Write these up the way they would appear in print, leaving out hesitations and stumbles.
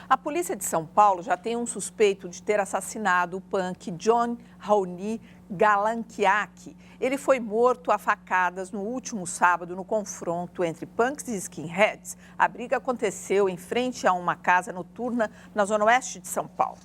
A polícia de São Paulo já tem um suspeito de ter assassinado o punk John Raoni Galanquiaque. Ele foi morto a facadas no último sábado no confronto entre punks e skinheads. A briga aconteceu em frente a uma casa noturna na zona oeste de São Paulo.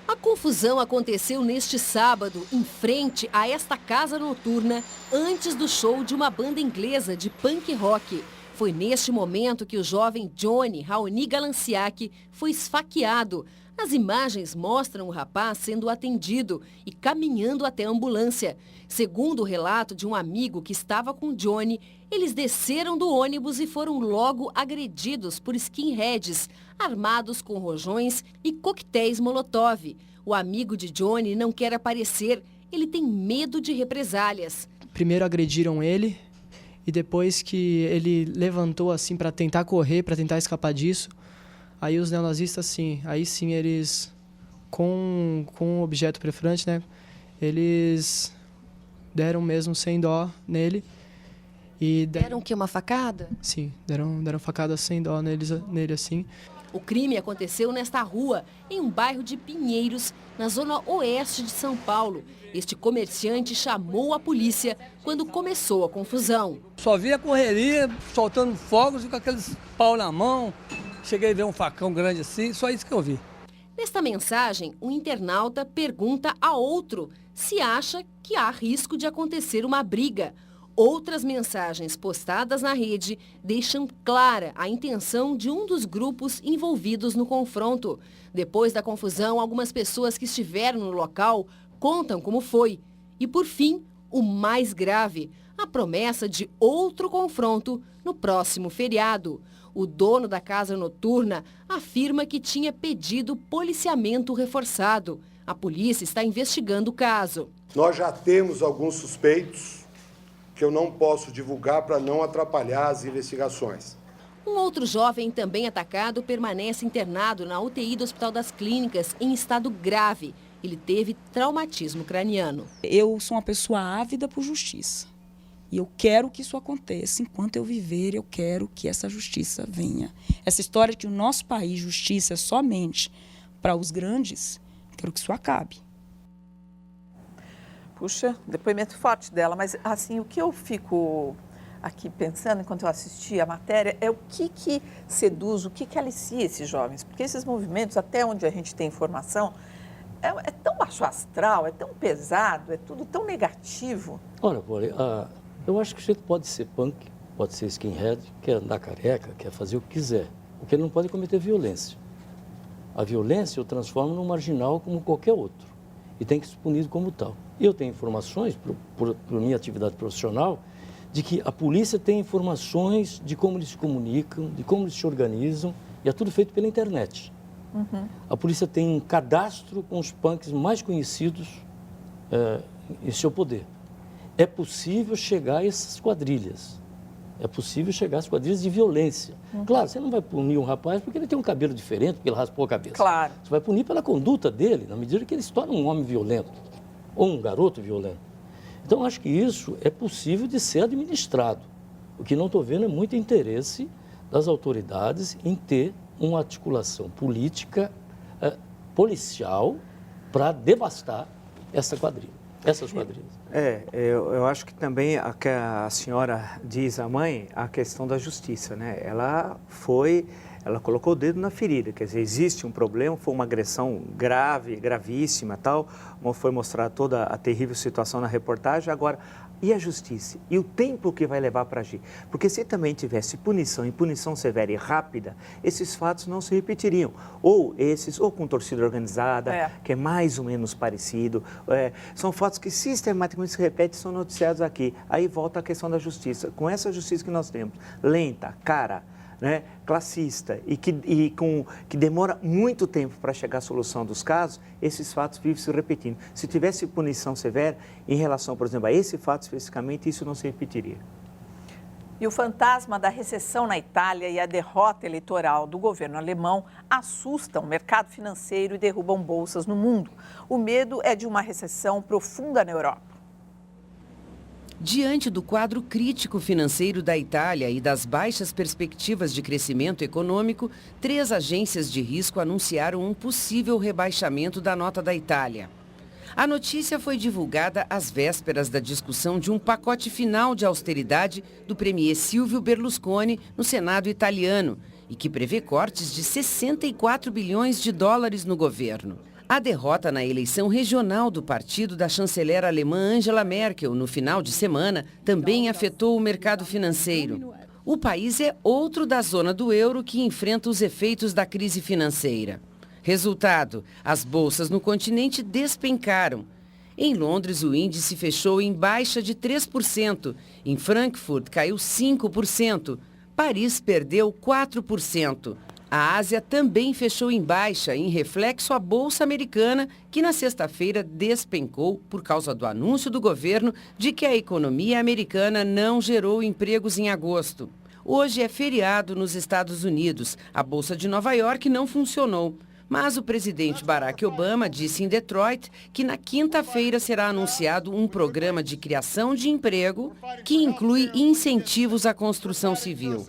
A confusão aconteceu neste sábado, em frente a esta casa noturna, antes do show de uma banda inglesa de punk rock. Foi neste momento que o jovem Johnny Raoni Galanquiaque foi esfaqueado. As imagens mostram o rapaz sendo atendido e caminhando até a ambulância. Segundo o relato de um amigo que estava com Johnny, eles desceram do ônibus e foram logo agredidos por skinheads, armados com rojões e coquetéis Molotov. O amigo de Johnny não quer aparecer, ele tem medo de represálias. Primeiro agrediram ele e depois que ele levantou assim para tentar correr, para tentar escapar disso, aí os neonazistas, sim, eles, com um objeto perfurante, né, eles deram mesmo sem dó nele. E deram o quê? Uma facada? Sim, deram facada sem dó nele assim. O crime aconteceu nesta rua, em um bairro de Pinheiros, na zona oeste de São Paulo. Este comerciante chamou a polícia quando começou a confusão. Só vi a correria, soltando fogos e com aqueles pau na mão. Cheguei a ver um facão grande assim, só isso que eu vi. Nesta mensagem, um internauta pergunta a outro se acha que há risco de acontecer uma briga. Outras mensagens postadas na rede deixam clara a intenção de um dos grupos envolvidos no confronto. Depois da confusão, algumas pessoas que estiveram no local contam como foi. E, por fim, o mais grave, a promessa de outro confronto no próximo feriado. O dono da casa noturna afirma que tinha pedido policiamento reforçado. A polícia está investigando o caso. Nós já temos alguns suspeitos que eu não posso divulgar para não atrapalhar as investigações. Um outro jovem também atacado permanece internado na UTI do Hospital das Clínicas em estado grave. Ele teve traumatismo craniano. Eu sou uma pessoa ávida por justiça. E eu quero que isso aconteça. Enquanto eu viver, eu quero que essa justiça venha. Essa história de que o nosso país, justiça é somente para os grandes, quero que isso acabe. Puxa, depoimento forte dela, mas assim, o que eu fico aqui pensando enquanto eu assisti a matéria é o que seduz, o que alicia esses jovens, porque esses movimentos, até onde a gente tem informação, é tão baixo astral, é tão pesado, é tudo tão negativo. Olha, Poli, eu acho que o sujeito pode ser punk, pode ser skinhead, quer andar careca, quer fazer o que quiser, porque ele não pode cometer violência. A violência eu transformo num marginal como qualquer outro e tem que ser punido como tal. Eu tenho informações, por minha atividade profissional, de que a polícia tem informações de como eles se comunicam, de como eles se organizam, e é tudo feito pela internet. Uhum. A polícia tem um cadastro com os punks mais conhecidos em seu poder. É possível chegar a essas quadrilhas. É possível chegar às quadrilhas de violência. Uhum. Claro, você não vai punir um rapaz porque ele tem um cabelo diferente, porque ele raspou a cabeça. Claro. Você vai punir pela conduta dele, na medida que ele se torna um homem violento, ou um garoto violento. Então, acho que isso é possível de ser administrado. O que não estou vendo é muito interesse das autoridades em ter uma articulação política, policial, para devastar essas quadrilhas. Eu acho que também a que a senhora diz à mãe, a questão da justiça, né? Ela colocou o dedo na ferida, quer dizer, existe um problema, foi uma agressão grave, gravíssima, tal, foi mostrada toda a terrível situação na reportagem, agora, e a justiça? E o tempo que vai levar para agir? Porque se também tivesse punição, e punição severa e rápida, esses fatos não se repetiriam. Ou com torcida organizada, que é mais ou menos parecido, são fatos que sistematicamente se repetem e são noticiados aqui. Aí volta a questão da justiça. Com essa justiça que nós temos, lenta, cara, né, classista e que demora muito tempo para chegar à solução dos casos, esses fatos vivem se repetindo. Se tivesse punição severa em relação, por exemplo, a esse fato especificamente, isso não se repetiria. E o fantasma da recessão na Itália e a derrota eleitoral do governo alemão assustam o mercado financeiro e derrubam bolsas no mundo. O medo é de uma recessão profunda na Europa. Diante do quadro crítico financeiro da Itália e das baixas perspectivas de crescimento econômico, 3 agências de risco anunciaram um possível rebaixamento da nota da Itália. A notícia foi divulgada às vésperas da discussão de um pacote final de austeridade do premier Silvio Berlusconi no Senado italiano e que prevê cortes de 64 bilhões de dólares no governo. A derrota na eleição regional do partido da chanceler alemã Angela Merkel no final de semana também afetou o mercado financeiro. O país é outro da zona do euro que enfrenta os efeitos da crise financeira. Resultado, as bolsas no continente despencaram. Em Londres, o índice fechou em baixa de 3%. Em Frankfurt, caiu 5%. Paris perdeu 4%. A Ásia também fechou em baixa, em reflexo à Bolsa Americana, que na sexta-feira despencou por causa do anúncio do governo de que a economia americana não gerou empregos em agosto. Hoje é feriado nos Estados Unidos. A Bolsa de Nova York não funcionou. Mas o presidente Barack Obama disse em Detroit que na quinta-feira será anunciado um programa de criação de emprego que inclui incentivos à construção civil.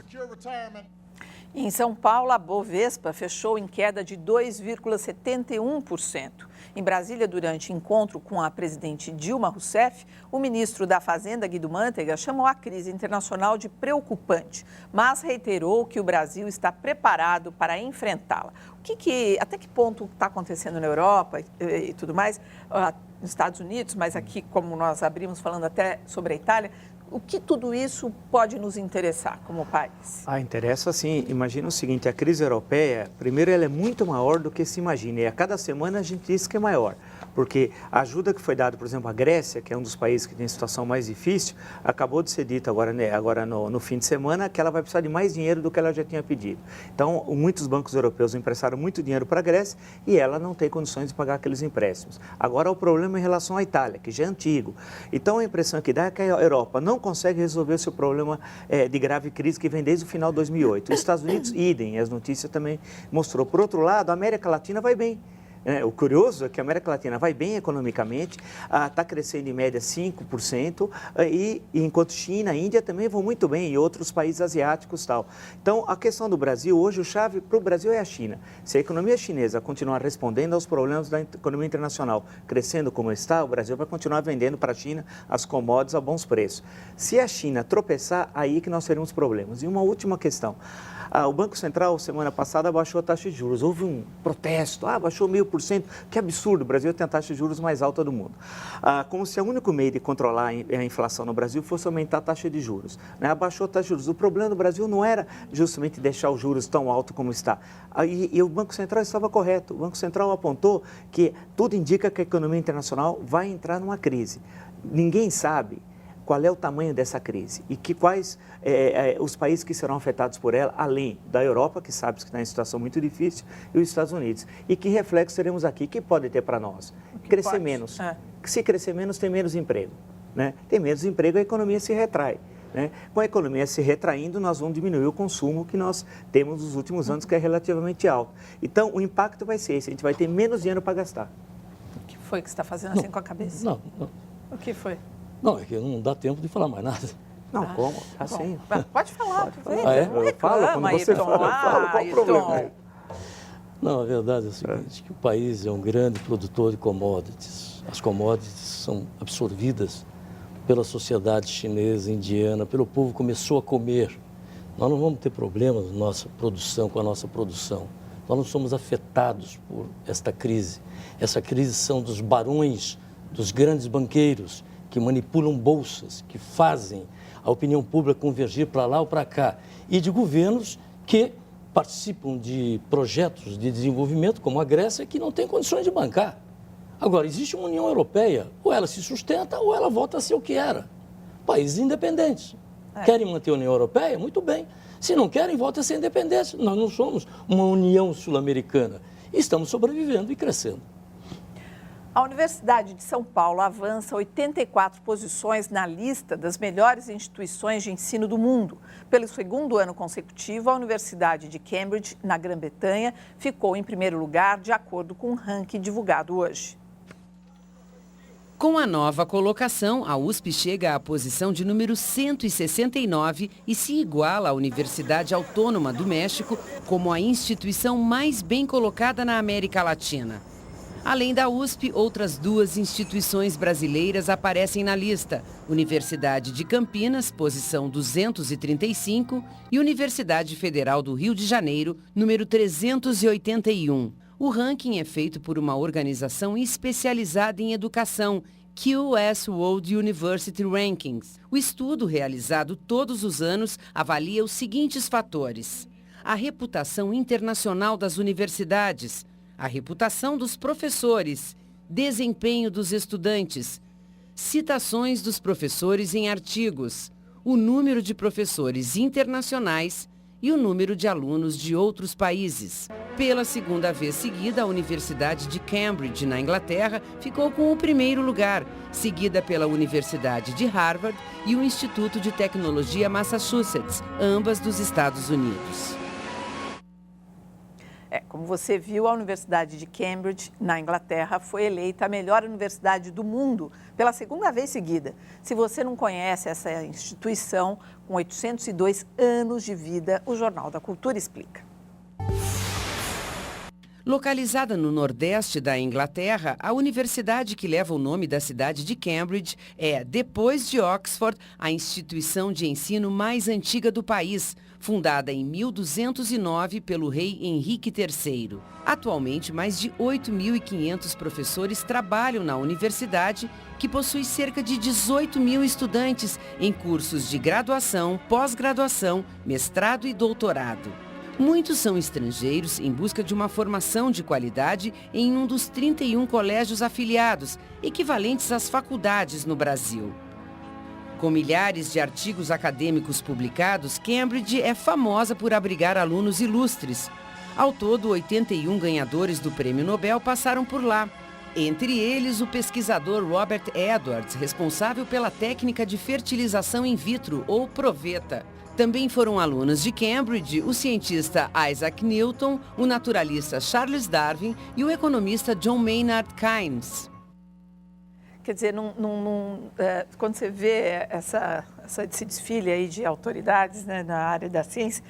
Em São Paulo, a Bovespa fechou em queda de 2,71%. Em Brasília, durante encontro com a presidente Dilma Rousseff, o ministro da Fazenda, Guido Mantega, chamou a crise internacional de preocupante, mas reiterou que o Brasil está preparado para enfrentá-la. Até que ponto está acontecendo na Europa e tudo mais, nos Estados Unidos, mas aqui, como nós abrimos falando até sobre a Itália, o que tudo isso pode nos interessar como país? Interessa sim. Imagina o seguinte, a crise europeia, primeiro, ela é muito maior do que se imagina. E a cada semana a gente diz que é maior. Porque a ajuda que foi dada, por exemplo, à Grécia, que é um dos países que tem a situação mais difícil, acabou de ser dito agora no fim de semana que ela vai precisar de mais dinheiro do que ela já tinha pedido. Então, muitos bancos europeus emprestaram muito dinheiro para a Grécia e ela não tem condições de pagar aqueles empréstimos. Agora, o problema é em relação à Itália, que já é antigo. Então, a impressão que dá é que a Europa não consegue resolver o seu problema de grave crise que vem desde o final de 2008. Os Estados Unidos, idem, as notícias também mostrou. Por outro lado, a América Latina vai bem. O curioso é que a América Latina vai bem economicamente, está crescendo em média 5%, e enquanto China e Índia também vão muito bem, e outros países asiáticos e tal. Então, a questão do Brasil, hoje, o chave para o Brasil é a China. Se a economia chinesa continuar respondendo aos problemas da economia internacional, crescendo como está, o Brasil vai continuar vendendo para a China as commodities a bons preços. Se a China tropeçar, aí que nós teremos problemas. E uma última questão. O Banco Central, semana passada, abaixou a taxa de juros. Houve um protesto, abaixou 0,5%. Que absurdo, o Brasil tem a taxa de juros mais alta do mundo. Como se o único meio de controlar a inflação no Brasil fosse aumentar a taxa de juros. Abaixou a taxa de juros. O problema do Brasil não era justamente deixar os juros tão alto como está. E o Banco Central estava correto. O Banco Central apontou que tudo indica que a economia internacional vai entrar numa crise. Ninguém sabe qual é o tamanho dessa crise e quais os países que serão afetados por ela, além da Europa, que sabe que está em situação muito difícil, e os Estados Unidos. E que reflexo teremos aqui? Que pode ter para nós? Crescer menos. Se crescer menos, tem menos emprego. Né? Tem menos emprego, a economia se retrai. Né? Com a economia se retraindo, nós vamos diminuir o consumo que nós temos nos últimos anos, que é relativamente alto. Então, o impacto vai ser esse, a gente vai ter menos dinheiro para gastar. O que foi que você está fazendo assim com a cabeça? Não. O que foi? Não, é que não dá tempo de falar mais nada. Não, como? Assim. Pode falar. Fala quando você fala. Qual o problema? Não, a verdade é o seguinte, que o país é um grande produtor de commodities. As commodities são absorvidas pela sociedade chinesa, indiana, pelo povo que começou a comer. Nós não vamos ter problemas com a nossa produção. Nós não somos afetados por esta crise. Essa crise são dos barões, dos grandes banqueiros, que manipulam bolsas, que fazem a opinião pública convergir para lá ou para cá, e de governos que participam de projetos de desenvolvimento, como a Grécia, que não tem condições de bancar. Agora, existe uma União Europeia, ou ela se sustenta, ou ela volta a ser o que era. Países independentes. Querem manter a União Europeia? Muito bem. Se não querem, volta a ser independentes. Nós não somos uma União Sul-Americana. Estamos sobrevivendo e crescendo. A Universidade de São Paulo avança 84 posições na lista das melhores instituições de ensino do mundo. Pelo segundo ano consecutivo, a Universidade de Cambridge, na Grã-Bretanha, ficou em primeiro lugar, de acordo com o ranking divulgado hoje. Com a nova colocação, a USP chega à posição de número 169 e se iguala à Universidade Autônoma do México como a instituição mais bem colocada na América Latina. Além da USP, outras 2 instituições brasileiras aparecem na lista: Universidade de Campinas, posição 235, e Universidade Federal do Rio de Janeiro, número 381. O ranking é feito por uma organização especializada em educação, QS World University Rankings. O estudo, realizado todos os anos, avalia os seguintes fatores: a reputação internacional das universidades, a reputação dos professores, desempenho dos estudantes, citações dos professores em artigos, o número de professores internacionais e o número de alunos de outros países. Pela segunda vez seguida, a Universidade de Cambridge, na Inglaterra, ficou com o primeiro lugar, seguida pela Universidade de Harvard e o Instituto de Tecnologia Massachusetts, ambas dos Estados Unidos. Como você viu, a Universidade de Cambridge, na Inglaterra, foi eleita a melhor universidade do mundo pela segunda vez seguida. Se você não conhece essa instituição, com 802 anos de vida, o Jornal da Cultura explica. Localizada no nordeste da Inglaterra, a universidade que leva o nome da cidade de Cambridge é, depois de Oxford, a instituição de ensino mais antiga do país, fundada em 1209 pelo rei Henrique III. Atualmente, mais de 8.500 professores trabalham na universidade, que possui cerca de 18 mil estudantes em cursos de graduação, pós-graduação, mestrado e doutorado. Muitos são estrangeiros em busca de uma formação de qualidade em um dos 31 colégios afiliados, equivalentes às faculdades no Brasil. Com milhares de artigos acadêmicos publicados, Cambridge é famosa por abrigar alunos ilustres. Ao todo, 81 ganhadores do Prêmio Nobel passaram por lá. Entre eles, o pesquisador Robert Edwards, responsável pela técnica de fertilização in vitro, ou Proveta. Também foram alunos de Cambridge o cientista Isaac Newton, o naturalista Charles Darwin e o economista John Maynard Keynes. Quer dizer, quando você vê esse desfile aí de autoridades, né, na área da ciência,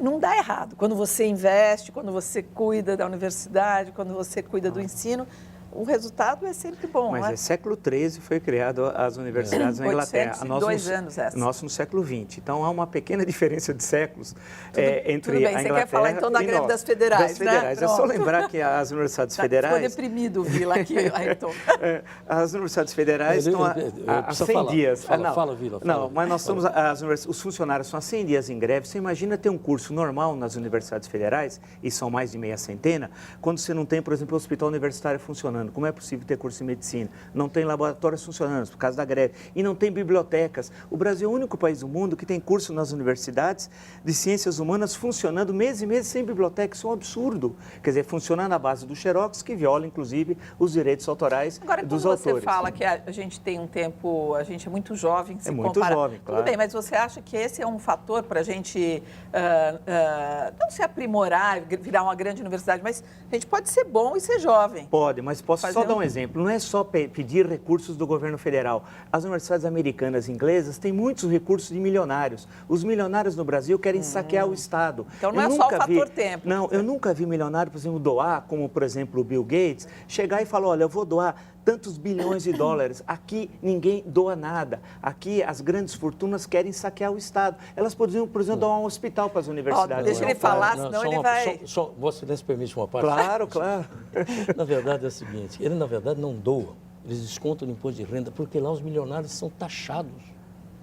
não dá errado. Quando você investe, quando você cuida da universidade, quando você cuida do ensino, o resultado é sempre bom. Mas né? século XIII foi criado as universidades na Inglaterra. 802 anos essa. Nós no século XX. Então, há uma pequena diferença de séculos entre tudo bem. a Inglaterra Você quer falar então da greve das federais, das federais. né? É só lembrar que as universidades federais... Ficou deprimido o Vila aqui, Ayrton. As universidades federais estão há 100 dias. Fala, Vila. Não, mas nós estamos... Os funcionários estão há 100 dias em greve. Você imagina ter um curso normal nas universidades federais, e são mais de meia centena, quando você não tem, por exemplo, o hospital universitário funcionando. Como é possível ter curso em medicina? Não tem laboratórios funcionando por causa da greve. E não tem bibliotecas. O Brasil é o único país do mundo que tem curso nas universidades de ciências humanas funcionando meses e meses sem biblioteca. Isso é um absurdo. Quer dizer, funcionando na base do Xerox, que viola, inclusive, os direitos autorais dos autores. Agora, quando você fala que a gente tem um tempo, a gente é muito jovem, se muito compara... jovem, claro. Tudo bem, mas você acha que esse é um fator para a gente não se aprimorar, virar uma grande universidade, mas a gente pode ser bom e ser jovem? Pode, mas posso só dar um exemplo. Não é só pedir recursos do governo federal. As universidades americanas e inglesas têm muitos recursos de milionários. Os milionários no Brasil querem saquear o Estado. Então não é só o fator tempo. Não, eu nunca vi milionário, por exemplo, doar, como por exemplo o Bill Gates, chegar e falar, olha, eu vou doar tantos bilhões de dólares. Aqui ninguém doa nada. Aqui as grandes fortunas querem saquear o Estado. Elas poderiam, por exemplo, doar um hospital para as universidades. Deixa ele falar, senão ele vai... Vossa Excelência permite uma parte? Claro, claro. Na verdade é o seguinte, ele na verdade não doa, eles descontam o imposto de renda, porque lá os milionários são taxados.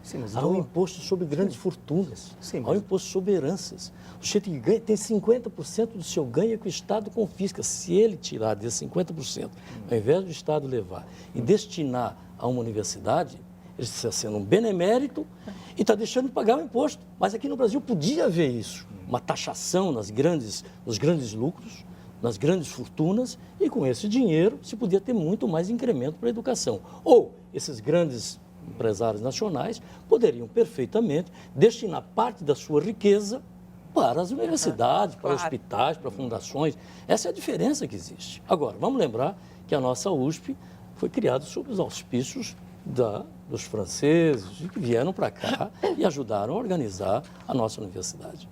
Sim, mas há um imposto sobre grandes fortunas, sim, há um imposto sobre heranças. O sujeito que ganha, tem 50% do seu ganho que o Estado confisca. Se ele tirar desses 50%, ao invés do Estado levar e destinar a uma universidade, ele está sendo um benemérito e está deixando de pagar o imposto. Mas aqui no Brasil podia haver isso, uma taxação nos grandes lucros, nas grandes fortunas, e com esse dinheiro se podia ter muito mais incremento para a educação. Ou esses grandes empresários nacionais poderiam perfeitamente destinar parte da sua riqueza para as universidades, para hospitais, para fundações. Essa é a diferença que existe. Agora, vamos lembrar que a nossa USP foi criado sob os auspícios dos franceses, que vieram para cá e ajudaram a organizar a nossa universidade.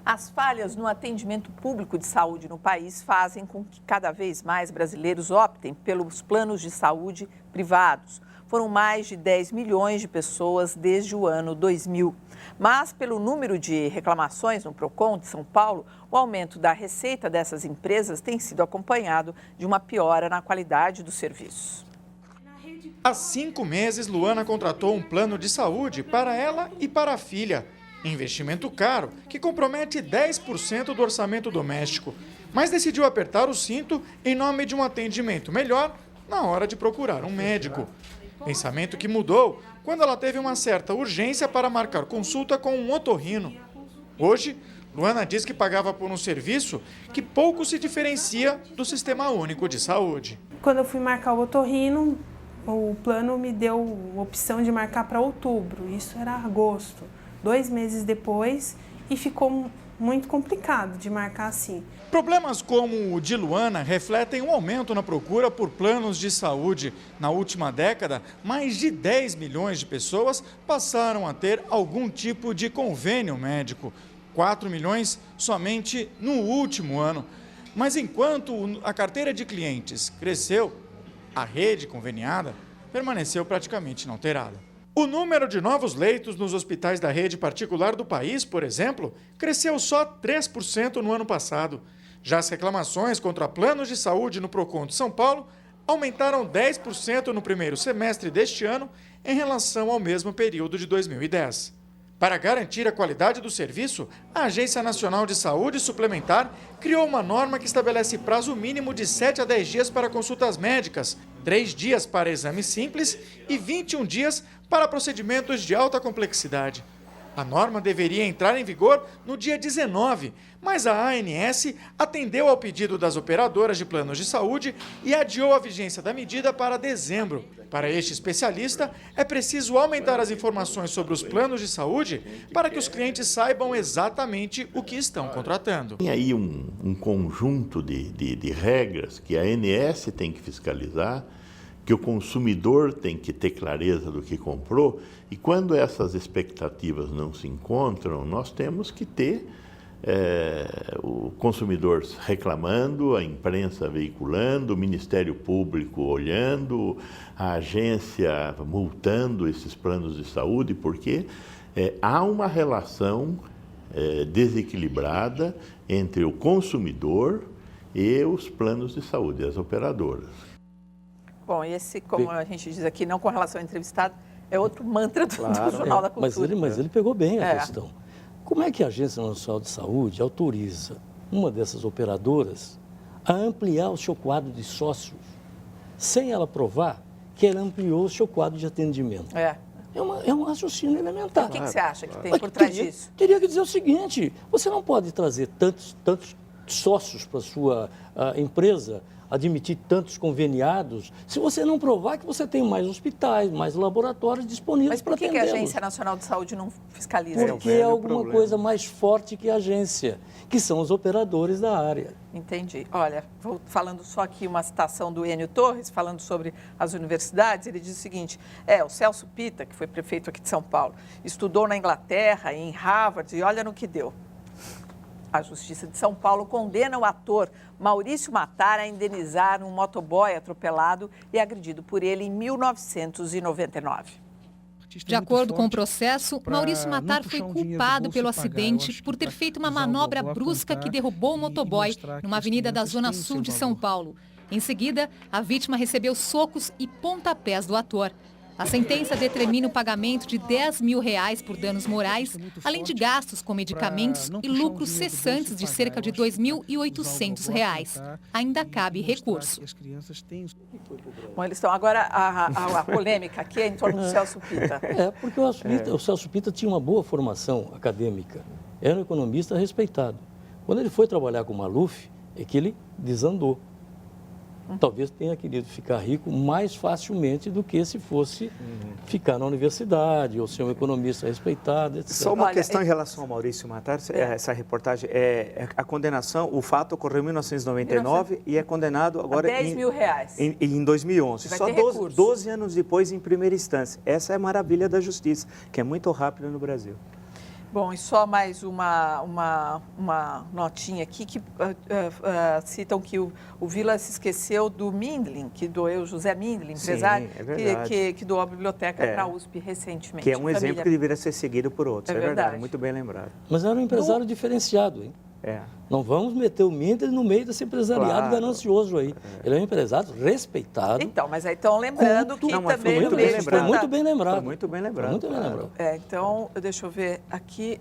As falhas no atendimento público de saúde no país fazem com que cada vez mais brasileiros optem pelos planos de saúde privados. Foram mais de 10 milhões de pessoas desde o ano 2000. Mas, pelo número de reclamações no PROCON de São Paulo, o aumento da receita dessas empresas tem sido acompanhado de uma piora na qualidade dos serviços. Há 5 meses, Luana contratou um plano de saúde para ela e para a filha. Investimento caro, que compromete 10% do orçamento doméstico. Mas decidiu apertar o cinto em nome de um atendimento melhor na hora de procurar um médico. Pensamento que mudou quando ela teve uma certa urgência para marcar consulta com um otorrino. Hoje, Luana diz que pagava por um serviço que pouco se diferencia do Sistema Único de Saúde. Quando eu fui marcar o otorrino, o plano me deu a opção de marcar para outubro. Isso era agosto. 2 meses depois, e ficou muito complicado de marcar assim. Problemas como o de Luana refletem um aumento na procura por planos de saúde. Na última década, mais de 10 milhões de pessoas passaram a ter algum tipo de convênio médico. 4 milhões somente no último ano. Mas enquanto a carteira de clientes cresceu, a rede conveniada permaneceu praticamente inalterada. O número de novos leitos nos hospitais da rede particular do país, por exemplo, cresceu só 3% no ano passado. Já as reclamações contra planos de saúde no PROCON de São Paulo aumentaram 10% no primeiro semestre deste ano em relação ao mesmo período de 2010. Para garantir a qualidade do serviço, a Agência Nacional de Saúde Suplementar criou uma norma que estabelece prazo mínimo de 7 a 10 dias para consultas médicas, 3 dias para exames simples e 21 dias para procedimentos de alta complexidade. A norma deveria entrar em vigor no dia 19, mas a ANS atendeu ao pedido das operadoras de planos de saúde e adiou a vigência da medida para dezembro. Para este especialista, é preciso aumentar as informações sobre os planos de saúde para que os clientes saibam exatamente o que estão contratando. Tem aí um conjunto de regras que a ANS tem que fiscalizar, que o consumidor tem que ter clareza do que comprou, e quando essas expectativas não se encontram, nós temos que ter o consumidor reclamando, a imprensa veiculando, o Ministério Público olhando, a agência multando esses planos de saúde, porque há uma relação desequilibrada entre o consumidor e os planos de saúde, as operadoras. Bom, esse, como a gente diz aqui, não com relação ao entrevistado, é outro mantra do Jornal da Cultura. Mas ele pegou bem a questão. Como é que a Agência Nacional de Saúde autoriza uma dessas operadoras a ampliar o seu quadro de sócios sem ela provar que ela ampliou o seu quadro de atendimento? É um raciocínio elementar. O que você acha que tem por trás disso? Teria que dizer o seguinte: você não pode trazer tantos sócios para a sua empresa, admitir tantos conveniados, se você não provar que você tem mais hospitais, mais laboratórios disponíveis para atendê-los. Mas por que a Agência Nacional de Saúde não fiscaliza isso? Porque é alguma coisa mais forte que a agência, que são os operadores da área. Entendi. Olha, vou falando só aqui uma citação do Enio Torres, falando sobre as universidades, ele diz o seguinte: o Celso Pitta, que foi prefeito aqui de São Paulo, estudou na Inglaterra, em Harvard, e olha no que deu. A Justiça de São Paulo condena o ator Maurício Matar a indenizar um motoboy atropelado e agredido por ele em 1999. De acordo com o processo, Maurício Matar foi culpado pelo acidente por ter feito uma manobra brusca que derrubou o motoboy numa avenida da Zona Sul de São Paulo. Em seguida, a vítima recebeu socos e pontapés do ator. A sentença determina o pagamento de R$10 mil por danos morais, além de gastos com medicamentos e lucros cessantes de cerca de R$2.800. Ainda cabe recurso. Bom, eles estão agora a polêmica aqui é em torno do Celso Pitta. Porque o Celso Pitta tinha uma boa formação acadêmica, era um economista respeitado. Quando ele foi trabalhar com o Maluf, é que ele desandou. talvez tenha querido ficar rico mais facilmente do que se fosse ficar na universidade ou ser um economista respeitado, etc. Só uma questão em relação ao Maurício Matar, essa reportagem, a condenação, o fato ocorreu em 1999 e é condenado agora R$10 mil. Em 2011. Só 12 anos depois em primeira instância. Essa é a maravilha da justiça, que é muito rápida no Brasil. Bom, e só mais uma notinha aqui que citam que o Vila se esqueceu do Mindlin, que doeu, José Mindlin, empresário, que doou a biblioteca para a USP recentemente. Que é um exemplo que deveria ser seguido por outros, é verdade, muito bem lembrado. Mas era um empresário diferenciado, hein? Não vamos meter o Mindlin no meio desse empresariado ganancioso aí. Ele é um empresário respeitado. Então, mas aí estão lembrando que também foi muito bem lembrado. Foi muito bem lembrado. Muito bem lembrado. Então, deixa eu ver aqui,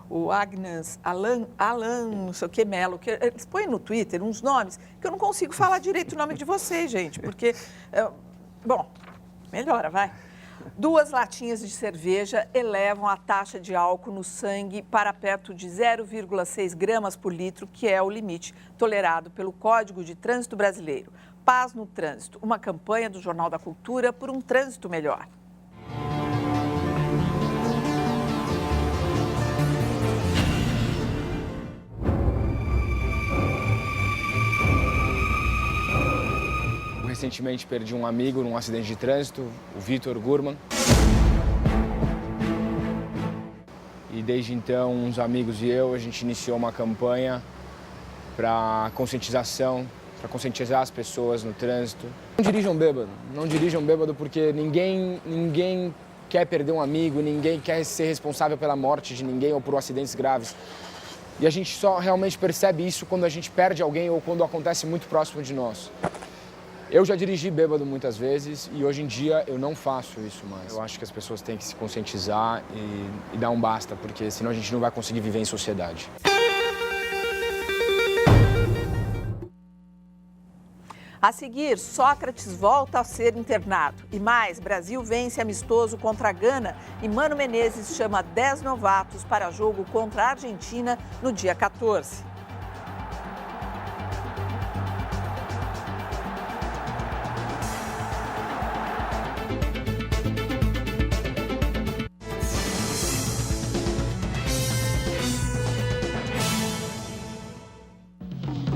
o Agnes Alan, não sei o que, Melo, que eles põem no Twitter uns nomes que eu não consigo falar direito o nome de vocês, gente, porque, bom, melhora, vai. 2 latinhas de cerveja elevam a taxa de álcool no sangue para perto de 0,6 gramas por litro, que é o limite tolerado pelo Código de Trânsito Brasileiro. Paz no Trânsito, uma campanha do Jornal da Cultura por um trânsito melhor. Recentemente perdi um amigo num acidente de trânsito, o Vitor Gurman. E desde então, uns amigos e eu, a gente iniciou uma campanha para conscientização, para conscientizar as pessoas no trânsito. Não dirijam bêbado porque ninguém quer perder um amigo, ninguém quer ser responsável pela morte de ninguém ou por acidentes graves. E a gente só realmente percebe isso quando a gente perde alguém ou quando acontece muito próximo de nós. Eu já dirigi bêbado muitas vezes e hoje em dia eu não faço isso mais. Eu acho que as pessoas têm que se conscientizar e dar um basta, porque senão a gente não vai conseguir viver em sociedade. A seguir, Sócrates volta a ser internado. E mais, Brasil vence amistoso contra a Gana e Mano Menezes chama 10 novatos para jogo contra a Argentina no dia 14.